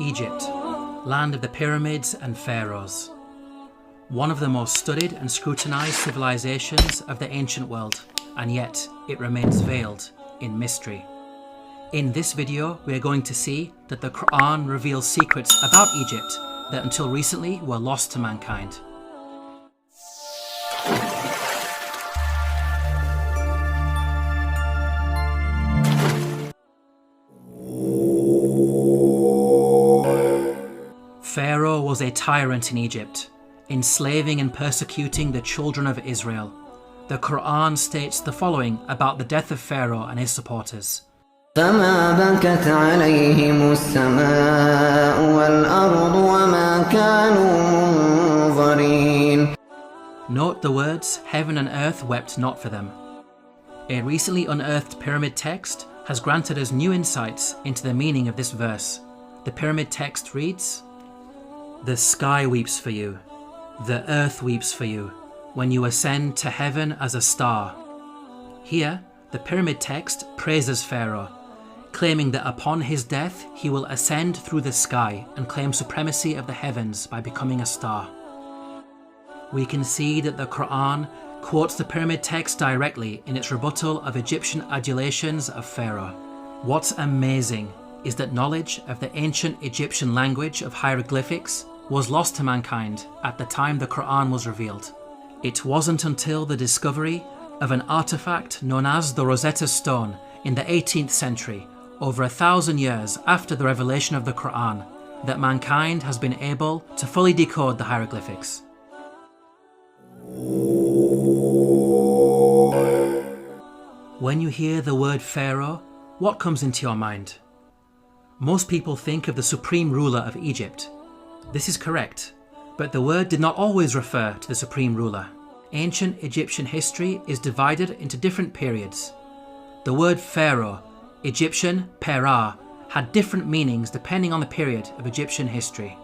Egypt, land of the pyramids and pharaohs. One of the most studied and scrutinized civilizations of the ancient world, and yet it remains veiled in mystery. In this video, we are going to see that the Quran reveals secrets about Egypt that until recently were lost to mankind. Pharaoh was a tyrant in Egypt, enslaving and persecuting the children of Israel. The Quran states the following about the death of Pharaoh and his supporters. فما بكت عليهم السماء والأرض وما كانوا منظرين. Note the words, heaven and earth wept not for them. A recently unearthed pyramid text has granted us new insights into the meaning of this verse. The pyramid text reads, "The sky weeps for you, the earth weeps for you, when you ascend to heaven as a star." Here, the pyramid text praises Pharaoh, claiming that upon his death he will ascend through the sky and claim supremacy of the heavens by becoming a star. We can see that the Quran quotes the pyramid text directly in its rebuttal of Egyptian adulations of Pharaoh. What's amazing is that knowledge of the ancient Egyptian language of hieroglyphics was lost to mankind at the time the Quran was revealed. It wasn't until the discovery of an artifact known as the Rosetta Stone in the 18th century, over 1,000 years after the revelation of the Quran, that mankind has been able to fully decode the hieroglyphics. When you hear the word Pharaoh, what comes into your mind? Most people think of the supreme ruler of Egypt. This is correct, but the word did not always refer to the supreme ruler. Ancient Egyptian history is divided into different periods. The word Pharaoh, Egyptian Perah, had different meanings depending on the period of Egyptian history.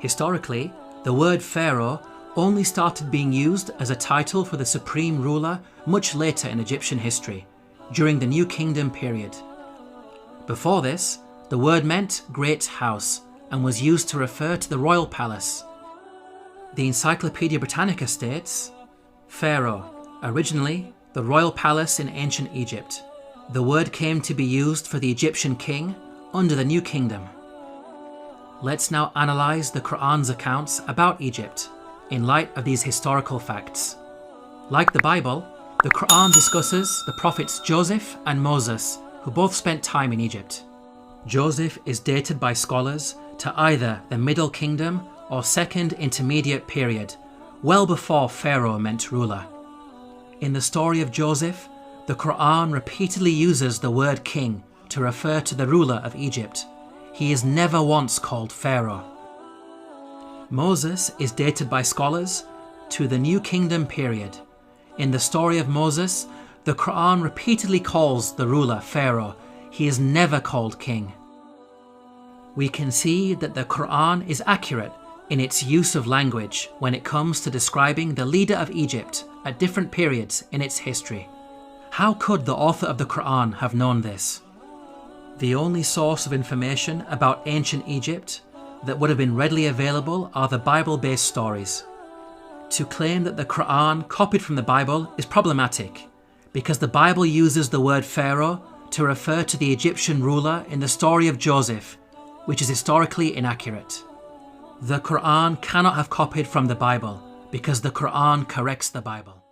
Historically, the word Pharaoh only started being used as a title for the supreme ruler much later in Egyptian history, during the New Kingdom period. Before this, the word meant great house and was used to refer to the royal palace. The Encyclopedia Britannica states, Pharaoh, originally the royal palace in ancient Egypt. The word came to be used for the Egyptian king under the New Kingdom. Let's now analyze the Quran's accounts about Egypt in light of these historical facts. Like the Bible, the Quran discusses the prophets Joseph and Moses, who both spent time in Egypt. Joseph is dated by scholars to either the Middle Kingdom or Second Intermediate period, well before Pharaoh meant ruler. In the story of Joseph, the Quran repeatedly uses the word king to refer to the ruler of Egypt. He is never once called Pharaoh. Moses is dated by scholars to the New Kingdom period. In the story of Moses, the Quran repeatedly calls the ruler Pharaoh. He is never called king. We can see that the Quran is accurate in its use of language when it comes to describing the leader of Egypt at different periods in its history. How could the author of the Quran have known this? The only source of information about ancient Egypt that would have been readily available are the Bible-based stories. To claim that the Quran copied from the Bible is problematic because the Bible uses the word Pharaoh to refer to the Egyptian ruler in the story of Joseph, which is historically inaccurate. The Quran cannot have copied from the Bible because the Quran corrects the Bible.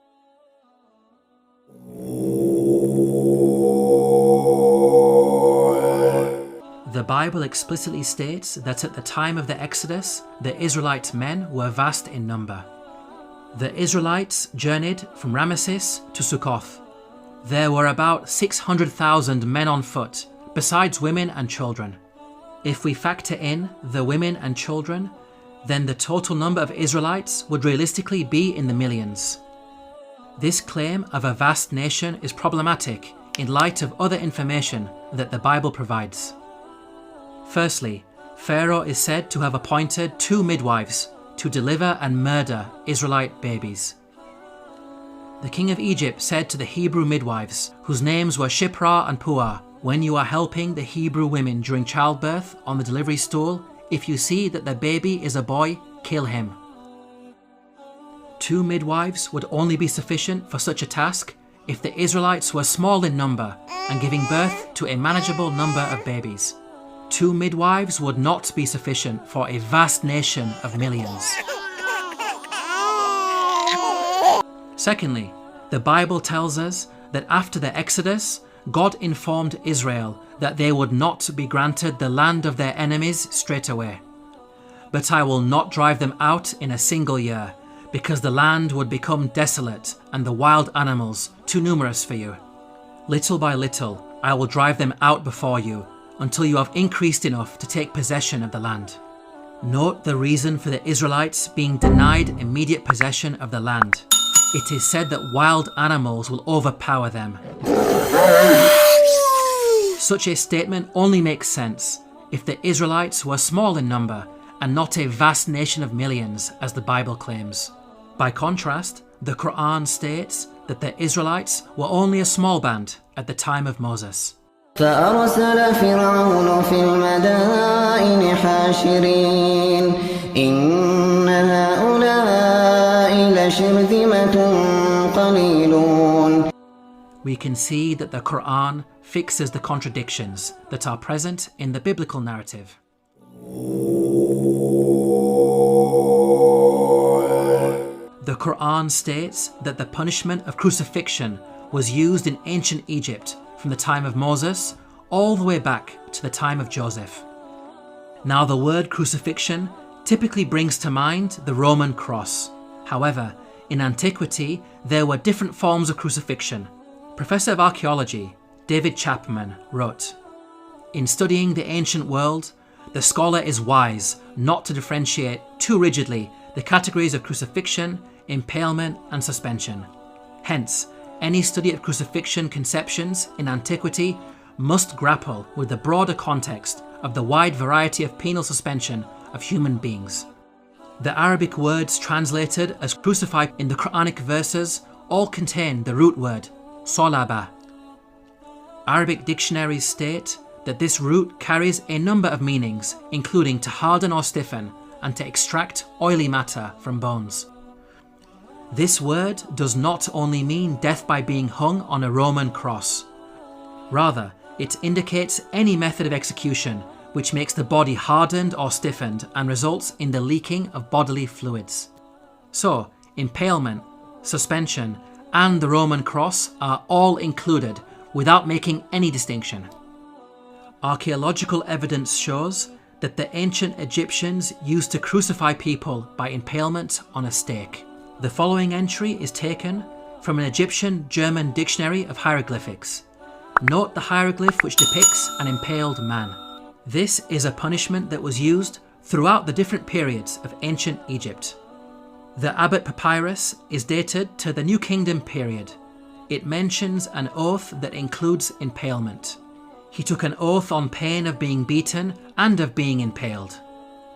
The Bible explicitly states that at the time of the Exodus, the Israelite men were vast in number. The Israelites journeyed from Ramesses to Sukkoth. There were about 600,000 men on foot, besides women and children. If we factor in the women and children, then the total number of Israelites would realistically be in the millions. This claim of a vast nation is problematic in light of other information that the Bible provides. Firstly, Pharaoh is said to have appointed 2 midwives to deliver and murder Israelite babies. The king of Egypt said to the Hebrew midwives, whose names were Shiphrah and Puah, When you are helping the Hebrew women during childbirth on the delivery stool, if you see that the baby is a boy, kill him. 2 midwives would only be sufficient for such a task if the Israelites were small in number and giving birth to a manageable number of babies. 2 midwives would not be sufficient for a vast nation of millions. Secondly, the Bible tells us that after the Exodus, God informed Israel that they would not be granted the land of their enemies straight away. But I will not drive them out in a single year, because the land would become desolate and the wild animals too numerous for you. Little by little, I will drive them out before you, until you have increased enough to take possession of the land. Note the reason for the Israelites being denied immediate possession of the land. It is said that wild animals will overpower them. Such a statement only makes sense if the Israelites were small in number and not a vast nation of millions, as the Bible claims. By contrast, the Quran states that the Israelites were only a small band at the time of Moses. فأرسل فرعون في المدائن حاشرين إن هؤلاء لشرذمة قليلون. We can see that the Quran fixes the contradictions that are present in the biblical narrative. The Quran states that the punishment of crucifixion was used in ancient Egypt from the time of Moses all the way back to the time of Joseph. Now, the word crucifixion typically brings to mind the Roman cross. However, in antiquity, there were different forms of crucifixion. Professor of Archaeology David Chapman wrote, "In studying the ancient world, the scholar is wise not to differentiate too rigidly the categories of crucifixion, impalement, and suspension. Hence, any study of crucifixion conceptions in antiquity must grapple with the broader context of the wide variety of penal suspension of human beings." The Arabic words translated as crucified in the Quranic verses all contain the root word, solaba. Arabic dictionaries state that this root carries a number of meanings, including to harden or stiffen and to extract oily matter from bones. This word does not only mean death by being hung on a Roman cross. Rather, it indicates any method of execution which makes the body hardened or stiffened and results in the leaking of bodily fluids. So, impalement, suspension, and the Roman cross are all included without making any distinction. Archaeological evidence shows that the ancient Egyptians used to crucify people by impalement on a stake. The following entry is taken from an Egyptian German dictionary of hieroglyphics. Note the hieroglyph which depicts an impaled man. This is a punishment that was used throughout the different periods of ancient Egypt. The Abbot Papyrus is dated to the New Kingdom period. It mentions an oath that includes impalement. He took an oath on pain of being beaten and of being impaled.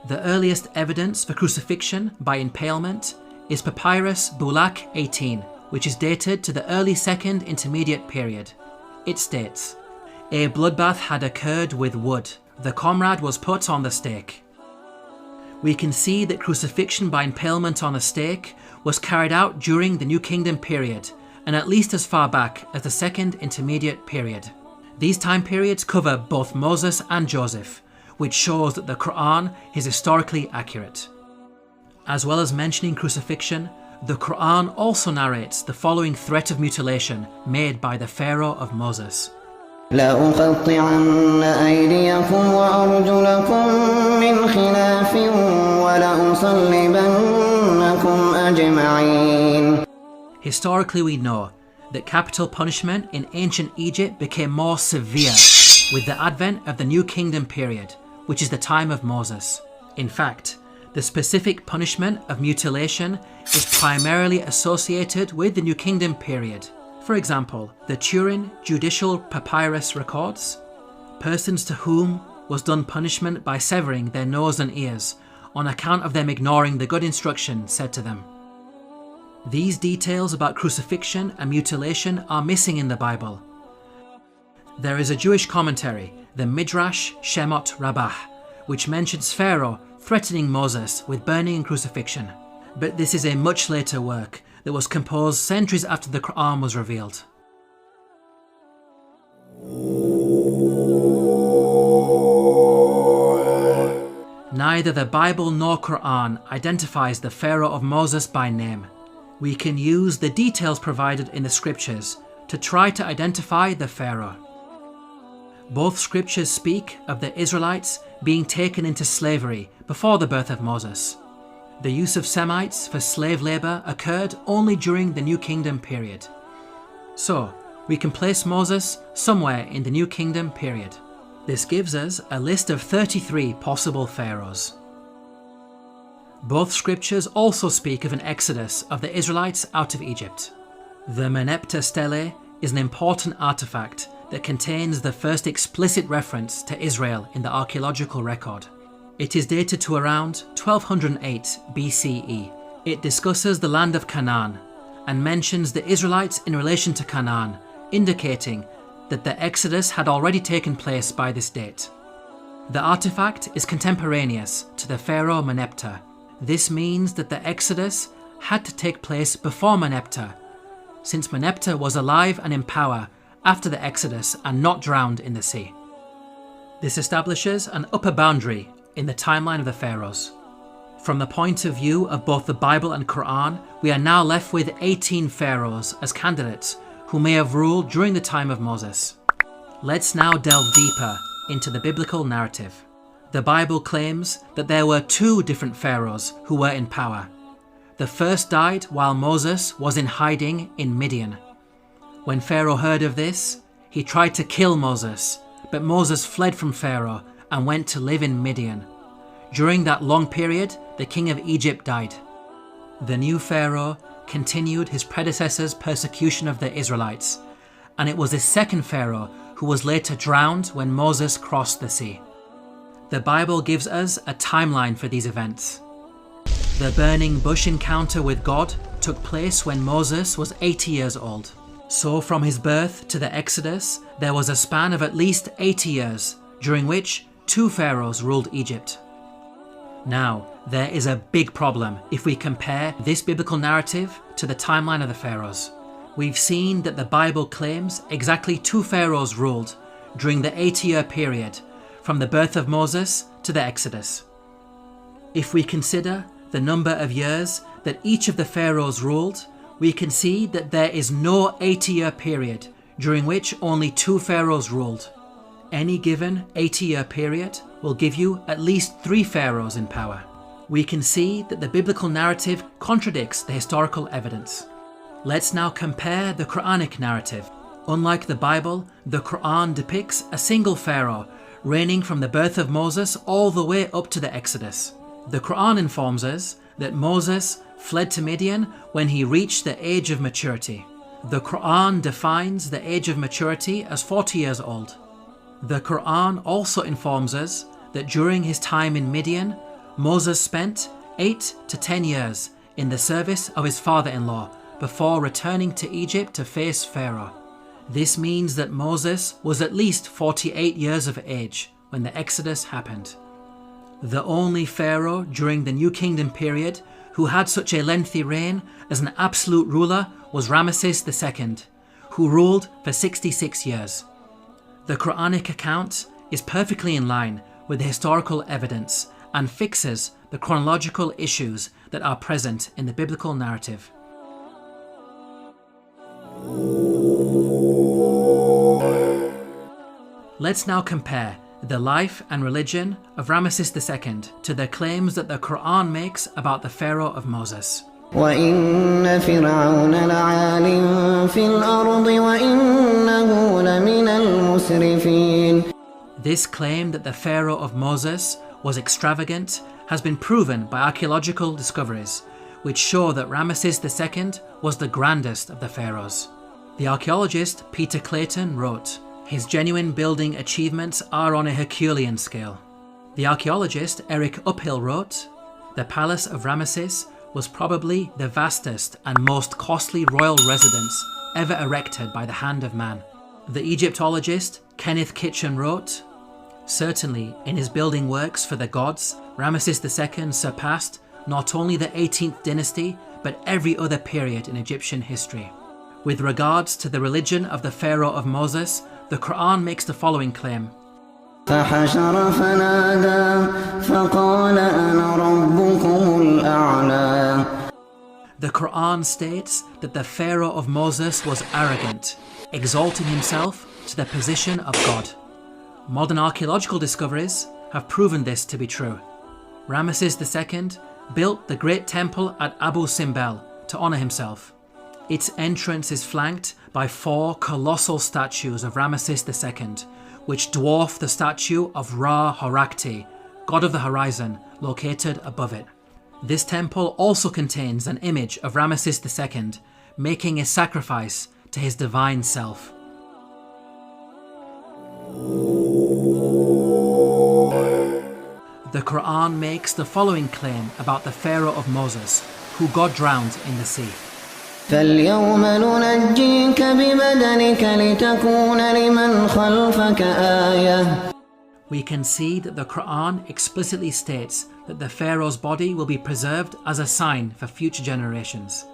The earliest evidence for crucifixion by impalement is Papyrus Bulak 18, which is dated to the early Second Intermediate period. It states, "A bloodbath had occurred with wood. The comrade was put on the stake." We can see that crucifixion by impalement on a stake was carried out during the New Kingdom period, and at least as far back as the Second Intermediate period. These time periods cover both Moses and Joseph, which shows that the Quran is historically accurate. As well as mentioning crucifixion, the Quran also narrates the following threat of mutilation made by the Pharaoh of Moses. لأقطعن أيديكم وأرجلكم من خلاف ولأصلبنكم أجمعين. Historically, we know that capital punishment in ancient Egypt became more severe with the advent of the New Kingdom period, which is the time of Moses. In fact, the specific punishment of mutilation is primarily associated with the New Kingdom period. For example, the Turin Judicial Papyrus records, persons to whom was done punishment by severing their nose and ears on account of them ignoring the good instruction said to them. These details about crucifixion and mutilation are missing in the Bible. There is a Jewish commentary, the Midrash Shemot Rabbah, which mentions Pharaoh threatening Moses with burning and crucifixion. But this is a much later work that was composed centuries after the Quran was revealed. Neither the Bible nor Quran identifies the Pharaoh of Moses by name. We can use the details provided in the scriptures to try to identify the Pharaoh. Both scriptures speak of the Israelites being taken into slavery before the birth of Moses. The use of Semites for slave labor occurred only during the New Kingdom period. So, we can place Moses somewhere in the New Kingdom period. This gives us a list of 33 possible pharaohs. Both scriptures also speak of an exodus of the Israelites out of Egypt. The Merneptah stele is an important artifact that contains the first explicit reference to Israel in the archaeological record. It is dated to around 1208 BCE. It discusses the land of Canaan and mentions the Israelites in relation to Canaan, indicating that the Exodus had already taken place by this date. The artifact is contemporaneous to the pharaoh Merneptah. This means that the Exodus had to take place before Merneptah, since Merneptah was alive and in power after the Exodus and not drowned in the sea. This establishes an upper boundary in the timeline of the pharaohs. From the point of view of both the Bible and Quran, we are now left with 18 pharaohs as candidates who may have ruled during the time of Moses. Let's now delve deeper into the biblical narrative. The Bible claims that there were 2 different pharaohs who were in power. The first died while Moses was in hiding in Midian. When Pharaoh heard of this, he tried to kill Moses, but Moses fled from Pharaoh and went to live in Midian. During that long period, the king of Egypt died. The new Pharaoh continued his predecessor's persecution of the Israelites, and it was the second Pharaoh who was later drowned when Moses crossed the sea. The Bible gives us a timeline for these events. The burning bush encounter with God took place when Moses was 80 years old. So from his birth to the Exodus, there was a span of at least 80 years, during which 2 pharaohs ruled Egypt. Now, there is a big problem if we compare this biblical narrative to the timeline of the pharaohs. We've seen that the Bible claims exactly 2 pharaohs ruled during the 80-year period from the birth of Moses to the Exodus. If we consider the number of years that each of the pharaohs ruled, we can see that there is no 80-year period during which only 2 pharaohs ruled. Any given 80-year period will give you at least 3 pharaohs in power. We can see that the biblical narrative contradicts the historical evidence. Let's now compare the Quranic narrative. Unlike the Bible, the Quran depicts a single pharaoh reigning from the birth of Moses all the way up to the Exodus. The Quran informs us that Moses fled to Midian when he reached the age of maturity. The Quran defines the age of maturity as 40 years old. The Quran also informs us that during his time in Midian, Moses spent 8 to 10 years in the service of his father-in-law before returning to Egypt to face Pharaoh. This means that Moses was at least 48 years of age when the Exodus happened. The only Pharaoh during the New Kingdom period who had such a lengthy reign as an absolute ruler was Ramesses II, who ruled for 66 years. The Quranic account is perfectly in line with the historical evidence and fixes the chronological issues that are present in the biblical narrative. Let's now compare the life and religion of Ramesses II to the claims that the Quran makes about the Pharaoh of Moses. وَإِنَّ فِرْعَوْنَ لَعَالٍ فِي الْأَرْضِ وَإِنَّهُ لَمِنَ الْمُسْرِفِينَ. This claim that the Pharaoh of Moses was extravagant has been proven by archaeological discoveries, which show that Ramesses II was the grandest of the pharaohs. The archaeologist Peter Clayton wrote, "His genuine building achievements are on a Herculean scale." The archaeologist Eric Uphill wrote, "The palace of Ramesses was probably the vastest and most costly royal residence ever erected by the hand of man." The Egyptologist Kenneth Kitchen wrote, "Certainly, in his building works for the gods, Ramesses II surpassed not only the 18th dynasty, but every other period in Egyptian history." With regards to the religion of the Pharaoh of Moses, the Quran makes the following claim. فحشر فنادى فقال أنا ربكم الأعلى. The Quran states that the Pharaoh of Moses was arrogant, exalting himself to the position of God. Modern archaeological discoveries have proven this to be true. Ramesses II built the great temple at Abu Simbel to honor himself. Its entrance is flanked by 4 colossal statues of Ramesses II, which dwarf the statue of Ra Horakti, god of the horizon, located above it. This temple also contains an image of Ramesses II making a sacrifice to his divine self. The Quran makes the following claim about the Pharaoh of Moses, who God drowned in the sea. فاليوم ننجيك ببدنك لتكون لمن خلفك آية. We can see that the Quran explicitly states that the Pharaoh's body will be preserved as a sign for future generations.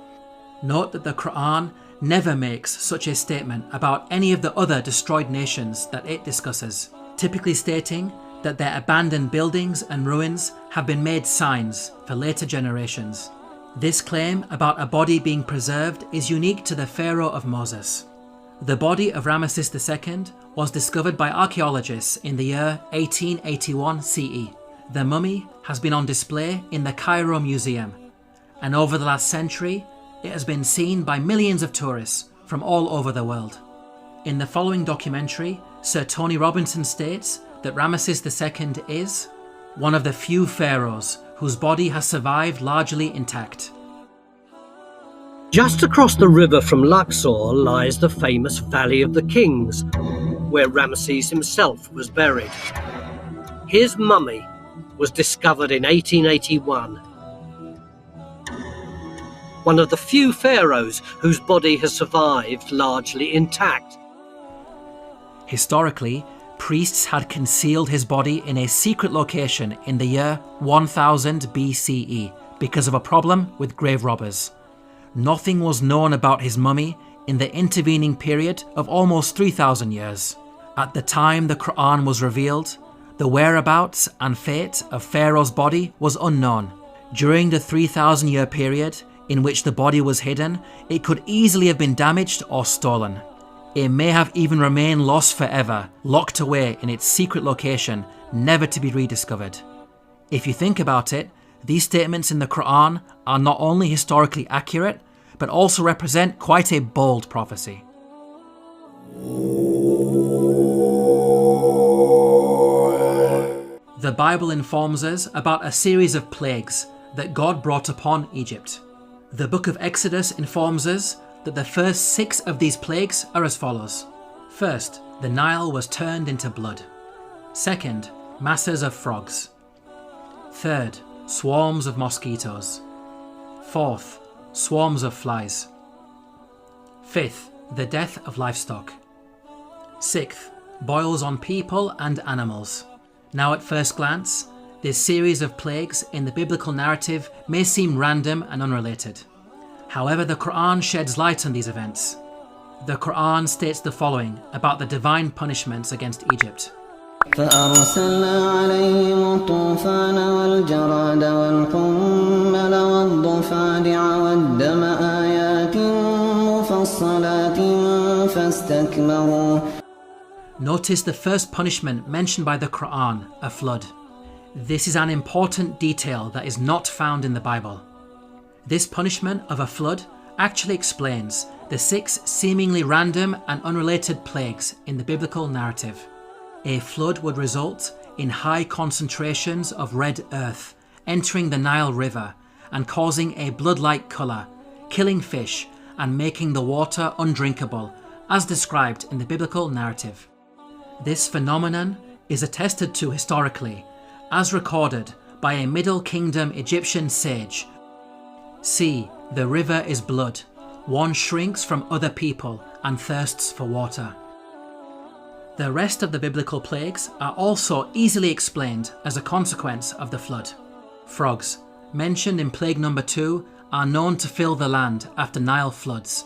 Note that the Quran never makes such a statement about any of the other destroyed nations that it discusses, typically stating that their abandoned buildings and ruins have been made signs for later generations. This claim about a body being preserved is unique to the Pharaoh of Moses. The body of Ramesses II was discovered by archaeologists in the year 1881 CE. The mummy has been on display in the Cairo Museum, and over the last century, it has been seen by millions of tourists from all over the world. In the following documentary, Sir Tony Robinson states that Ramesses II is one of the few pharaohs whose body has survived largely intact. Just across the river from Luxor lies the famous Valley of the Kings, where Ramesses himself was buried. His mummy was discovered in 1881. One of the few pharaohs whose body has survived largely intact. Historically, priests had concealed his body in a secret location in the year 1000 BCE because of a problem with grave robbers. Nothing was known about his mummy in the intervening period of almost 3,000 years. At the time the Quran was revealed, the whereabouts and fate of Pharaoh's body was unknown. During the 3,000-year period in which the body was hidden, it could easily have been damaged or stolen. It may have even remained lost forever, locked away in its secret location, never to be rediscovered. If you think about it, these statements in the Quran are not only historically accurate, but also represent quite a bold prophecy. The Bible informs us about a series of plagues that God brought upon Egypt. The book of Exodus informs us that the first 6 of these plagues are as follows. First, the Nile was turned into blood. Second, masses of frogs. Third, swarms of mosquitoes. Fourth, swarms of flies. Fifth, the death of livestock. Sixth, boils on people and animals. Now at first glance, this series of plagues in the biblical narrative may seem random and unrelated. However, the Quran sheds light on these events. The Quran states the following about the divine punishments against Egypt. فأرسلنا عليهم الطوفان والجراد والقمل والضفادع والدم آيات مفصلات فاستكبروا. Notice the first punishment mentioned by the Quran, a flood. This is an important detail that is not found in the Bible. This punishment of a flood actually explains the 6 seemingly random and unrelated plagues in the biblical narrative. A flood would result in high concentrations of red earth entering the Nile River and causing a blood-like colour, killing fish and making the water undrinkable, as described in the biblical narrative. This phenomenon is attested to historically, as recorded by a Middle Kingdom Egyptian sage. See, the river is blood. One shrinks from other people and thirsts for water. The rest of the biblical plagues are also easily explained as a consequence of the flood. Frogs, mentioned in plague number 2, are known to fill the land after Nile floods.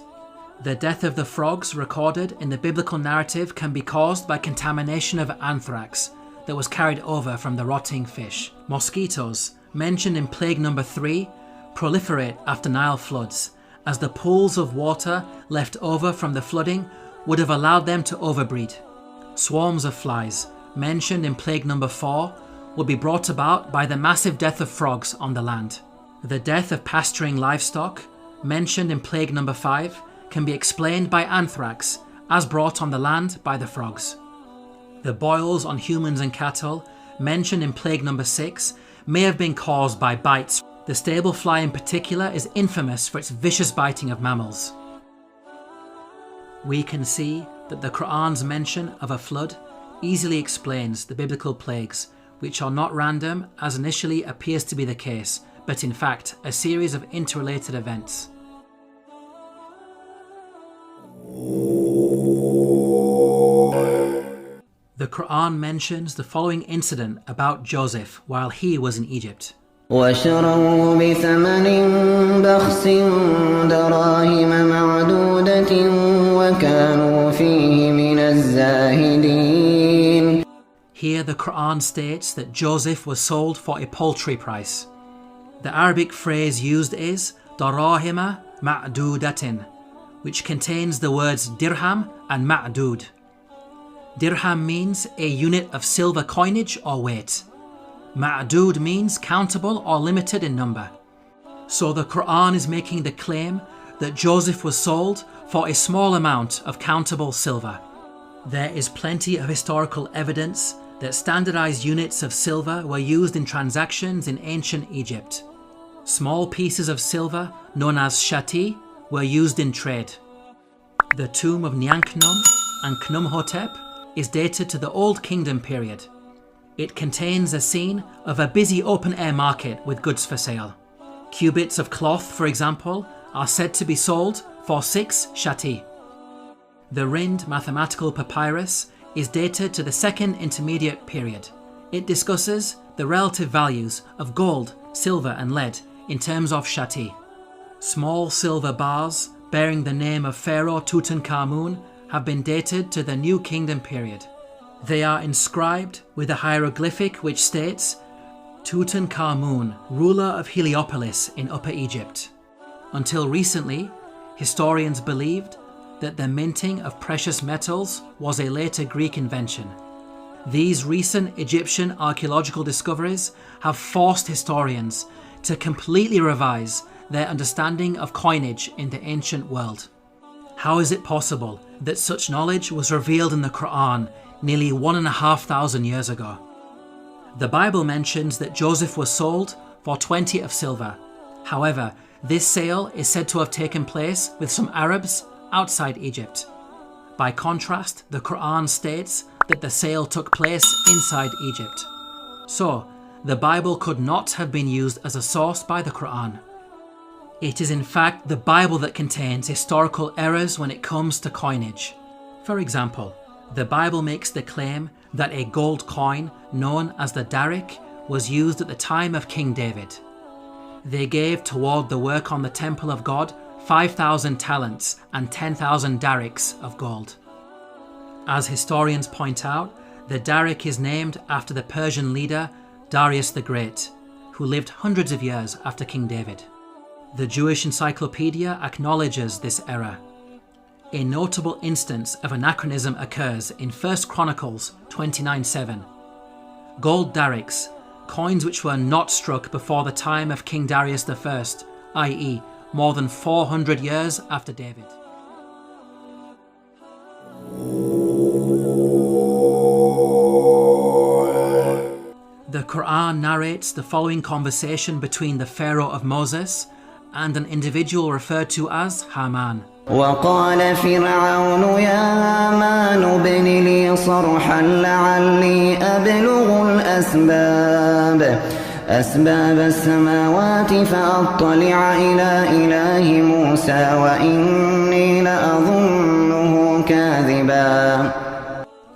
The death of the frogs recorded in the biblical narrative can be caused by contamination of anthrax that was carried over from the rotting fish. Mosquitoes, mentioned in plague number 3, proliferate after Nile floods, as the pools of water left over from the flooding would have allowed them to overbreed. Swarms of flies, mentioned in plague number 4, would be brought about by the massive death of frogs on the land. The death of pasturing livestock, mentioned in plague number 5, can be explained by anthrax, as brought on the land by the frogs. The boils on humans and cattle, mentioned in plague number 6, may have been caused by bites. The stable fly in particular is infamous for its vicious biting of mammals. We can see that the Quran's mention of a flood easily explains the biblical plagues, which are not random as initially appears to be the case, but in fact a series of interrelated events. The Quran mentions the following incident about Joseph while he was in Egypt. وشروه بثمن بخس دراهم معدودة وكانوا فيه من الزاهدين. Here the Quran states that Joseph was sold for a paltry price. The Arabic phrase used is darahima ma'dudatin, which contains the words dirham and ma'dud. Dirham means a unit of silver coinage or weight. Ma'dud means countable or limited in number. So the Quran is making the claim that Joseph was sold for a small amount of countable silver. There is plenty of historical evidence that standardized units of silver were used in transactions in ancient Egypt. Small pieces of silver, known as shati, were used in trade. The tomb of Nyankhnum and Khnumhotep is dated to the Old Kingdom period. It contains a scene of a busy open-air market with goods for sale. Cubits of cloth, for example, are said to be sold for 6 shati. The Rind mathematical papyrus is dated to the Second Intermediate period. It discusses the relative values of gold, silver and lead in terms of shati. Small silver bars bearing the name of Pharaoh Tutankhamun have been dated to the New Kingdom period. They are inscribed with a hieroglyphic which states Tutankhamun, ruler of Heliopolis in Upper Egypt. Until recently, historians believed that the minting of precious metals was a later Greek invention. These recent Egyptian archaeological discoveries have forced historians to completely revise their understanding of coinage in the ancient world. How is it possible that such knowledge was revealed in the Quran nearly 1,500 years ago? The Bible mentions that Joseph was sold for 20 of silver. However, this sale is said to have taken place with some Arabs outside Egypt. By contrast, the Quran states that the sale took place inside Egypt. So, the Bible could not have been used as a source by the Quran. It is in fact the Bible that contains historical errors when it comes to coinage. For example, the Bible makes the claim that a gold coin known as the darik was used at the time of King David. They gave toward the work on the temple of God 5,000 talents and 10,000 dariks of gold. As historians point out, the darik is named after the Persian leader Darius the Great, who lived hundreds of years after King David. The Jewish Encyclopedia acknowledges this error. A notable instance of anachronism occurs in 1 Chronicles 29:7. Gold dariks, coins which were not struck before the time of King Darius I, i.e. more than 400 years after David. The Quran narrates the following conversation between the Pharaoh of Moses and an individual referred to as Haman. وقال فرعون يا هامان ابن لي صرحا لعلي أبلغ أسباب السماوات فأطلع إلى إله موسى وإني لأظنه كاذبا.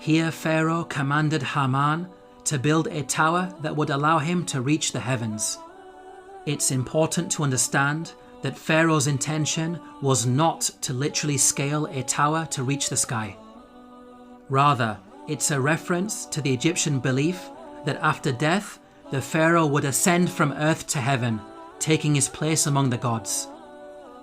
Here Pharaoh commanded Haman to build a tower that would allow him to reach the heavens. It's important to understand that Pharaoh's intention was not to literally scale a tower to reach the sky. Rather, it's a reference to the Egyptian belief that after death, the Pharaoh would ascend from earth to heaven, taking his place among the gods.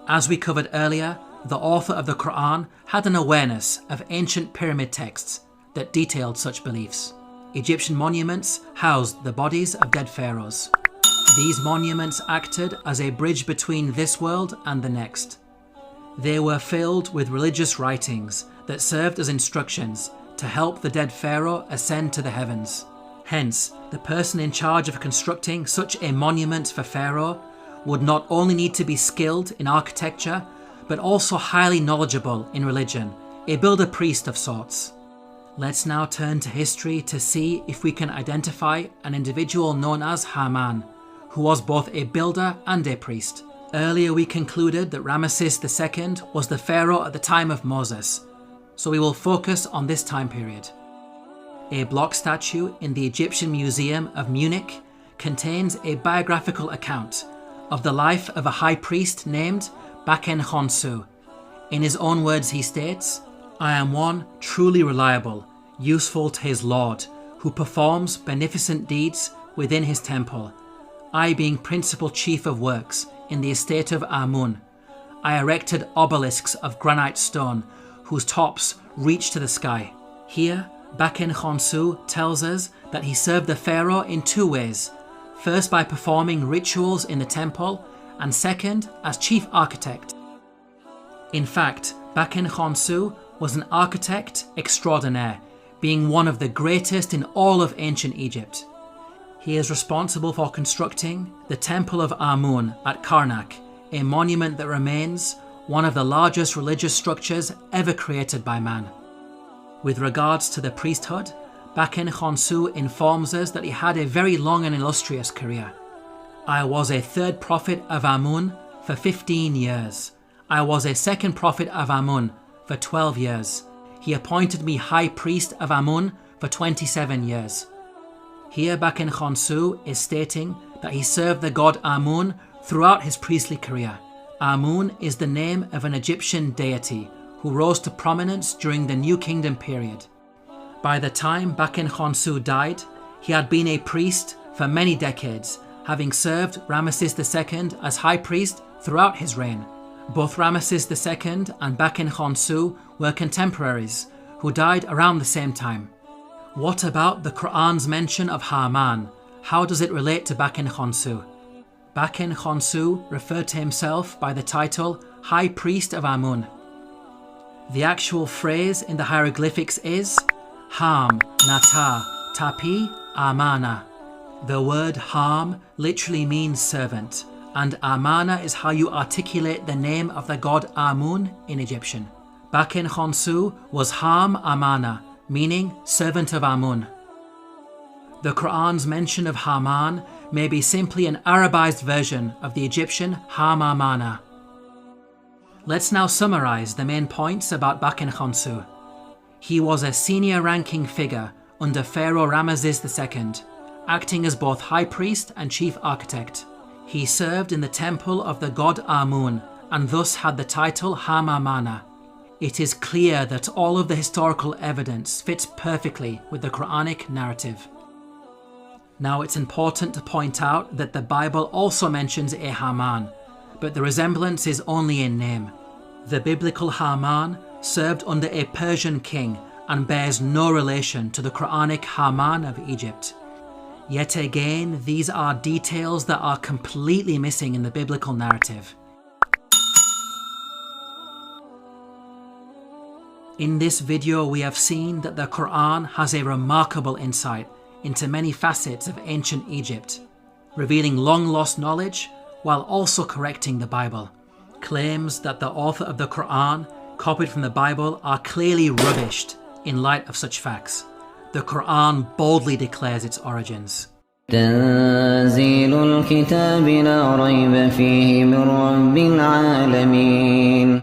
As we covered earlier, the author of the Quran had an awareness of ancient pyramid texts that detailed such beliefs. Egyptian monuments housed the bodies of dead pharaohs. These monuments acted as a bridge between this world and the next. They were filled with religious writings that served as instructions to help the dead pharaoh ascend to the heavens. Hence, the person in charge of constructing such a monument for Pharaoh would not only need to be skilled in architecture, but also highly knowledgeable in religion, a builder-priest of sorts. Let's now turn to history to see if we can identify an individual known as Haman, who was both a builder and a priest. Earlier we concluded that Ramesses II was the pharaoh at the time of Moses, so we will focus on this time period. A block statue in the Egyptian Museum of Munich contains a biographical account of the life of a high priest named Baken Khonsu. In his own words he states, "I am one truly reliable, useful to his Lord, who performs beneficent deeds within his temple. I being principal chief of works in the estate of Amun, I erected obelisks of granite stone whose tops reach to the sky." Here, Baken Khonsu tells us that he served the pharaoh in two ways, first by performing rituals in the temple, and second as chief architect. In fact, Baken Khonsu was an architect extraordinaire, being one of the greatest in all of ancient Egypt. He is responsible for constructing the Temple of Amun at Karnak, a monument that remains one of the largest religious structures ever created by man. With regards to the priesthood, Baken Khonsu informs us that he had a very long and illustrious career. "I was a third prophet of Amun for 15 years. I was a second prophet of Amun for 12 years. He appointed me high priest of Amun for 27 years. Here Baken Khonsu is stating that he served the god Amun throughout his priestly career. Amun is the name of an Egyptian deity who rose to prominence during the New Kingdom period. By the time Baken Khonsu died, he had been a priest for many decades, having served Ramesses II as high priest throughout his reign. Both Ramesses II and Baken Khonsu were contemporaries who died around the same time. What about the Quran's mention of Haman? How does it relate to Baken Khonsu? Baken Khonsu referred to himself by the title High Priest of Amun. The actual phrase in the hieroglyphics is Ham Nata Tapi Amana. The word Ham literally means servant, and Amana is how you articulate the name of the god Amun in Egyptian. Baken Khonsu was Ham Amana, meaning servant of Amun. The Quran's mention of Haman may be simply an Arabized version of the Egyptian Ham Amana. Let's now summarize the main points about Baken Khonsu. He was a senior ranking figure under Pharaoh Ramesses II, acting as both high priest and chief architect. He served in the temple of the god Amun and thus had the title Ham Amana. It is clear that all of the historical evidence fits perfectly with the Quranic narrative. Now it's important to point out that the Bible also mentions a Haman, but the resemblance is only in name. The biblical Haman served under a Persian king and bears no relation to the Quranic Haman of Egypt. Yet again, these are details that are completely missing in the biblical narrative. In this video, we have seen that the Quran has a remarkable insight into many facets of ancient Egypt, revealing long-lost knowledge while also correcting the Bible. Claims that the author of the Quran copied from the Bible are clearly rubbished in light of such facts. The Quran boldly declares its origins. تنزيل الكتاب لا ريب فيه من رب العالمين